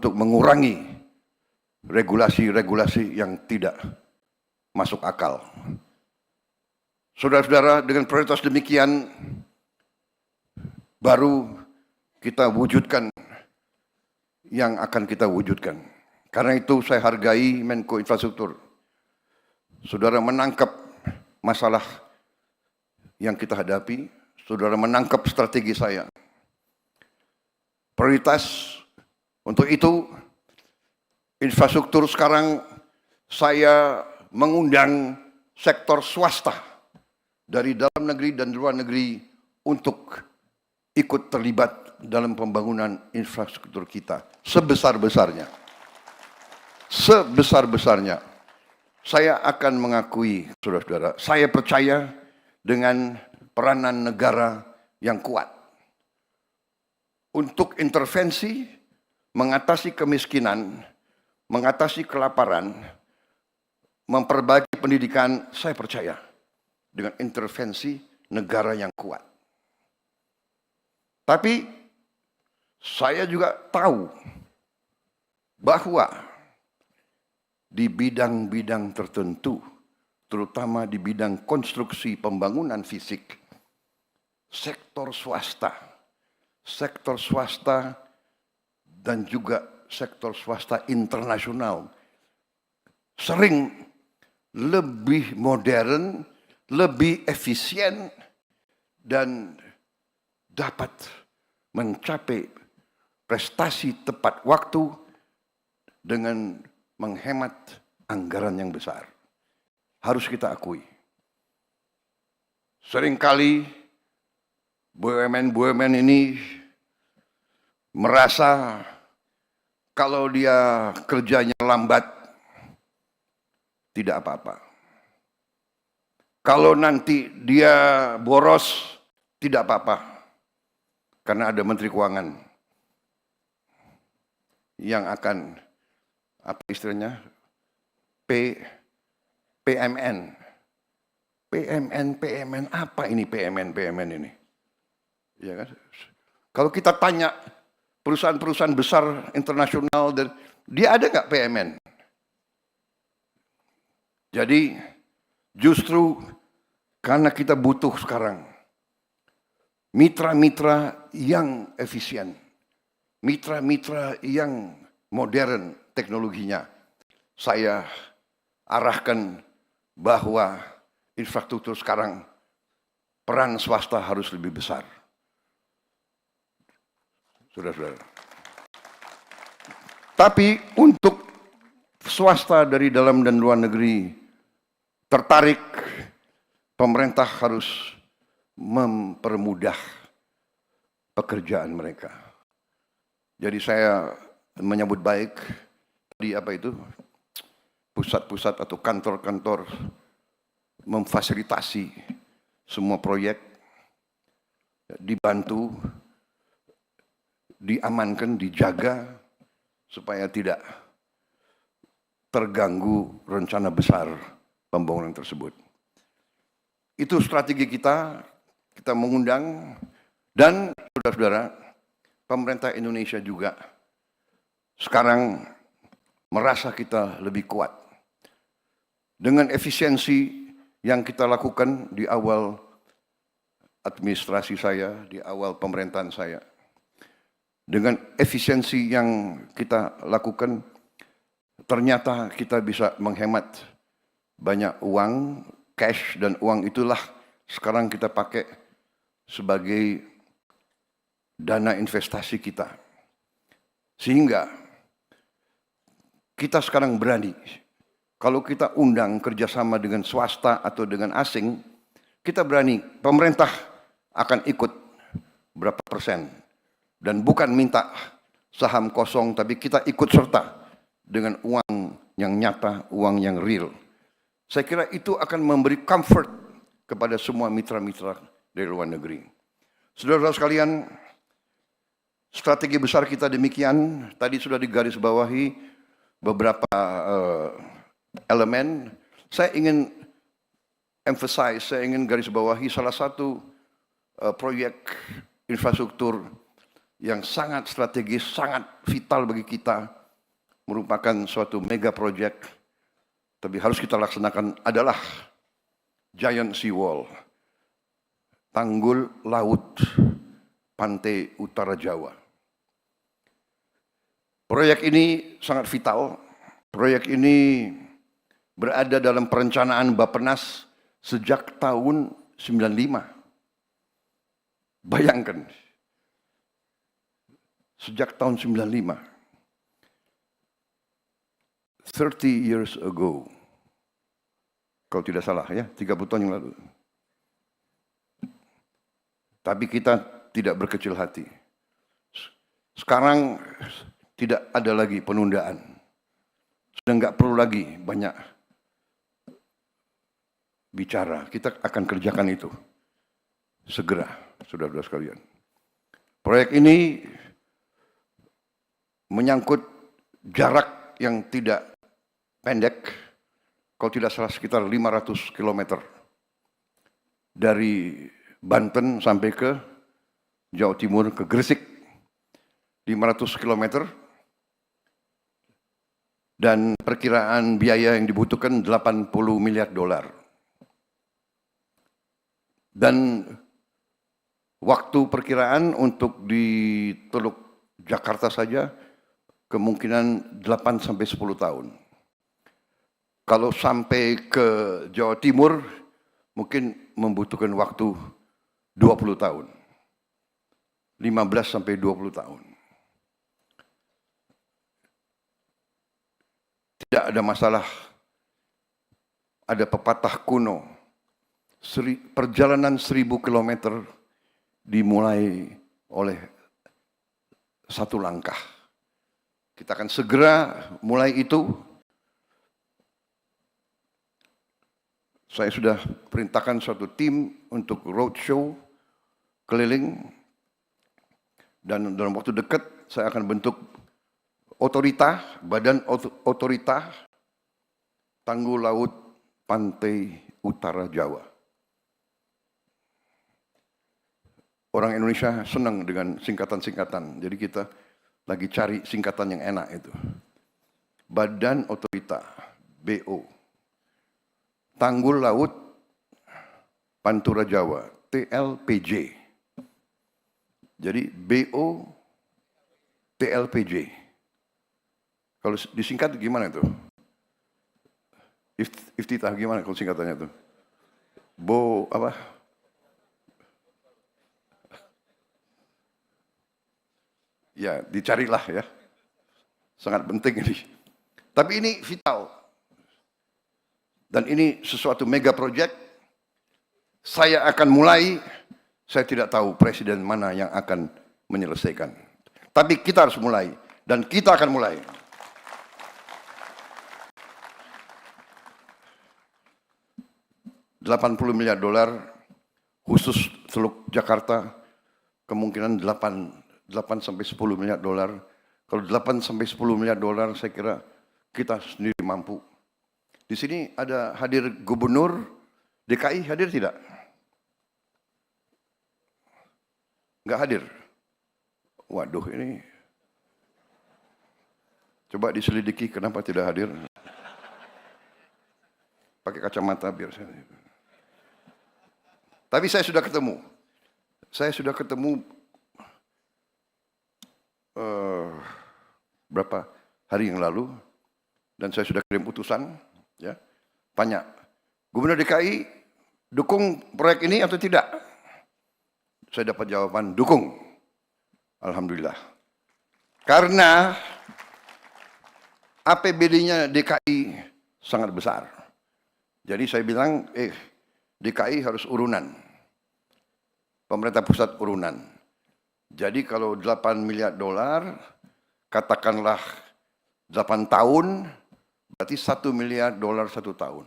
untuk mengurangi regulasi-regulasi yang tidak masuk akal. Saudara-saudara, dengan prioritas demikian, baru kita wujudkan yang akan kita wujudkan. Karena itu saya hargai Menko Infrastruktur. Saudara menangkap masalah yang kita hadapi, saudara menangkap strategi saya. Prioritas untuk itu, infrastruktur sekarang saya mengundang sektor swasta dari dalam negeri dan luar negeri untuk ikut terlibat dalam pembangunan infrastruktur kita sebesar-besarnya. Sebesar-besarnya. Saya akan mengakui, saudara-saudara, saya percaya dengan peranan negara yang kuat untuk intervensi, mengatasi kemiskinan, mengatasi kelaparan, memperbaiki pendidikan. Saya percaya dengan intervensi negara yang kuat. Tapi saya juga tahu bahwa di bidang-bidang tertentu, terutama di bidang konstruksi pembangunan fisik, sektor swasta dan juga sektor swasta internasional sering lebih modern, lebih efisien, dan dapat mencapai prestasi tepat waktu dengan menghemat anggaran yang besar. Harus kita akui. Seringkali BUMN ini merasa kalau dia kerjanya lambat, tidak apa-apa. Kalau nanti dia boros, tidak apa-apa. Karena ada Menteri Keuangan yang akan, apa istilahnya, PMN. PMN, apa ini PMN ini? Ya kan? Kalau kita tanya perusahaan-perusahaan besar internasional, dan dia ada nggak PMN? Jadi justru karena kita butuh sekarang mitra-mitra yang efisien, mitra-mitra yang modern teknologinya, saya arahkan bahwa infrastruktur sekarang peran swasta harus lebih besar. Saudara-saudara. Tapi untuk swasta dari dalam dan luar negeri tertarik, pemerintah harus mempermudah pekerjaan mereka. Jadi saya menyambut baik tadi pusat-pusat atau kantor-kantor memfasilitasi semua proyek, dibantu, diamankan, dijaga supaya tidak terganggu rencana besar pembangunan tersebut. Itu strategi kita mengundang, dan saudara-saudara, pemerintah Indonesia juga sekarang merasa kita lebih kuat. Dengan efisiensi yang kita lakukan di awal administrasi saya, di awal pemerintahan saya, dengan efisiensi yang kita lakukan, ternyata kita bisa menghemat banyak uang, cash, dan uang itulah sekarang kita pakai sebagai dana investasi kita. Sehingga kita sekarang berani, kalau kita undang kerjasama dengan swasta atau dengan asing, kita berani, pemerintah akan ikut berapa persen. Dan bukan minta saham kosong, tapi kita ikut serta dengan uang yang nyata, uang yang real. Saya kira itu akan memberi comfort kepada semua mitra-mitra dari luar negeri. Saudara-saudara sekalian, strategi besar kita demikian. Tadi sudah digarisbawahi beberapa elemen. Saya ingin emphasize, saya ingin garisbawahi salah satu proyek infrastruktur yang sangat strategis, sangat vital bagi kita, merupakan suatu mega project, tapi harus kita laksanakan adalah Giant Sea Wall, tanggul laut pantai utara Jawa. Proyek ini sangat vital. Proyek ini berada dalam perencanaan Bappenas sejak tahun 95. Bayangkan, sejak tahun 95. 30 years ago. Kalau tidak salah ya, 30 tahun yang lalu. Tapi kita tidak berkecil hati. Sekarang tidak ada lagi penundaan. Sudah nggak perlu lagi banyak bicara. Kita akan kerjakan itu segera, saudara-saudara sekalian. Proyek ini menyangkut jarak yang tidak pendek, kalau tidak salah sekitar 500 km dari Banten sampai ke Jawa Timur, ke Gresik, 500 km, dan perkiraan biaya yang dibutuhkan 80 miliar dolar. Dan waktu perkiraan untuk di Teluk Jakarta saja kemungkinan 8 sampai 10 tahun. Kalau sampai ke Jawa Timur mungkin membutuhkan waktu 20 tahun. 15 sampai 20 tahun. Tidak ada masalah. Ada pepatah kuno. Perjalanan 1000 kilometer dimulai oleh satu langkah. Kita akan segera mulai itu. Saya sudah perintahkan suatu tim untuk roadshow keliling, dan dalam waktu dekat saya akan bentuk otorita, badan otorita tanggul laut pantai utara Jawa. Orang Indonesia senang dengan singkatan-singkatan, jadi kita lagi cari singkatan yang enak itu. Badan Otorita, BO. Tanggul Laut Pantura Jawa, TLPJ. Jadi BO TLPJ. Kalau disingkat gimana itu? Iftitah gimana kalau singkatannya itu? Bo apa? Ya, dicarilah ya. Sangat penting ini. Tapi ini vital. Dan ini sesuatu mega project. Saya akan mulai, saya tidak tahu presiden mana yang akan menyelesaikan. Tapi kita harus mulai, dan kita akan mulai. $80 miliar khusus Teluk Jakarta, kemungkinan 8 sampai 10 miliar dolar. Kalau 8 sampai 10 miliar dolar, saya kira kita sendiri mampu. Di sini ada hadir Gubernur DKI, hadir tidak? Enggak hadir? Waduh, ini coba diselidiki kenapa tidak hadir. Pakai kacamata biar saya. Tapi saya sudah ketemu. Saya sudah ketemu berapa hari yang lalu, dan saya sudah kirim utusan. Ya, tanya, Gubernur DKI dukung proyek ini atau tidak? Saya dapat jawaban, dukung. Alhamdulillah. Karena APBD-nya DKI sangat besar. Jadi saya bilang, DKI harus urunan. Pemerintah pusat urunan. Jadi kalau 8 miliar dolar, katakanlah 8 tahun, berarti 1 miliar dolar 1 tahun.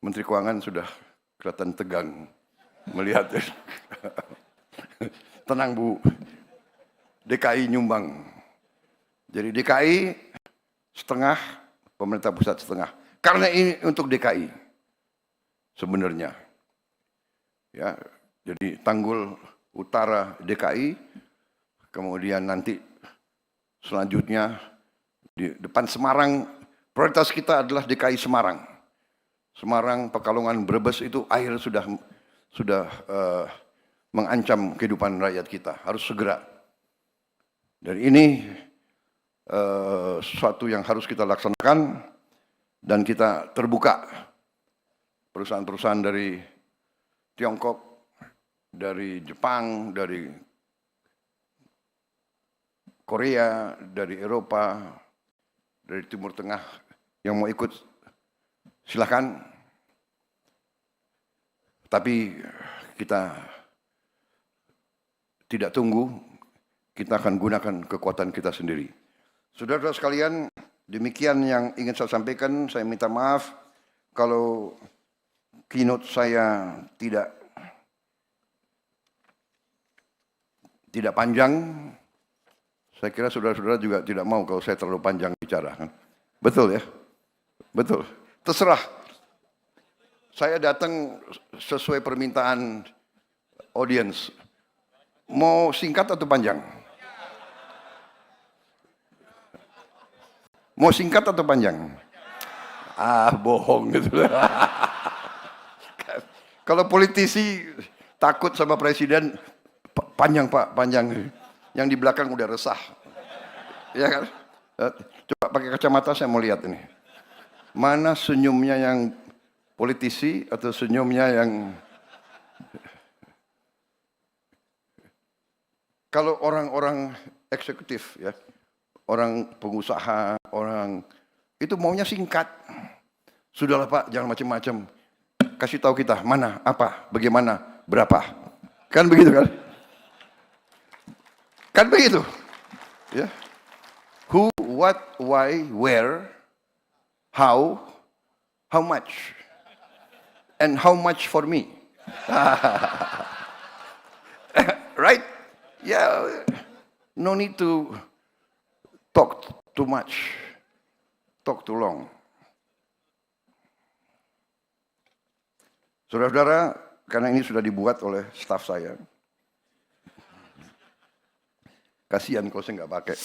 Menteri Keuangan sudah kelihatan tegang melihat. Tenang Bu, DKI nyumbang. Jadi DKI setengah, pemerintah pusat setengah. Karena ini untuk DKI. Sebenarnya. Ya, jadi tanggul utara DKI, kemudian nanti selanjutnya di depan Semarang, prioritas kita adalah DKI Semarang. Semarang, Pekalongan, Brebes itu air sudah mengancam kehidupan rakyat kita, harus segera. Dan ini sesuatu yang harus kita laksanakan dan kita terbuka. Perusahaan-perusahaan dari Tiongkok, dari Jepang, dari Korea, dari Eropa, dari Timur Tengah yang mau ikut silakan. Tapi kita tidak tunggu, kita akan gunakan kekuatan kita sendiri. Saudara-saudara sekalian, demikian yang ingin saya sampaikan. Saya minta maaf kalau keynote saya tidak panjang. Saya kira saudara-saudara juga tidak mau kalau saya terlalu panjang bicara. Betul ya? Betul. Terserah. Saya datang sesuai permintaan audiens. Mau singkat atau panjang? Mau singkat atau panjang? Bohong gitu. Kalau politisi takut sama presiden, panjang Pak, panjang. Yang di belakang udah resah. Ya kan? Coba pakai kacamata saya mau lihat ini. Mana senyumnya yang politisi atau senyumnya yang... Kalau orang-orang eksekutif ya, orang pengusaha, orang itu maunya singkat. Sudahlah Pak, jangan macam-macam. Kasih tahu kita mana, apa, bagaimana, berapa. Kan begitu kan? Kan begitu. Ya. Who, what, why, where, how much, and how much for me. Right? Yeah, no need to talk too much, talk too long. Saudara-saudara, karena ini sudah dibuat oleh staf saya, kasihan kalau saya nggak pakai.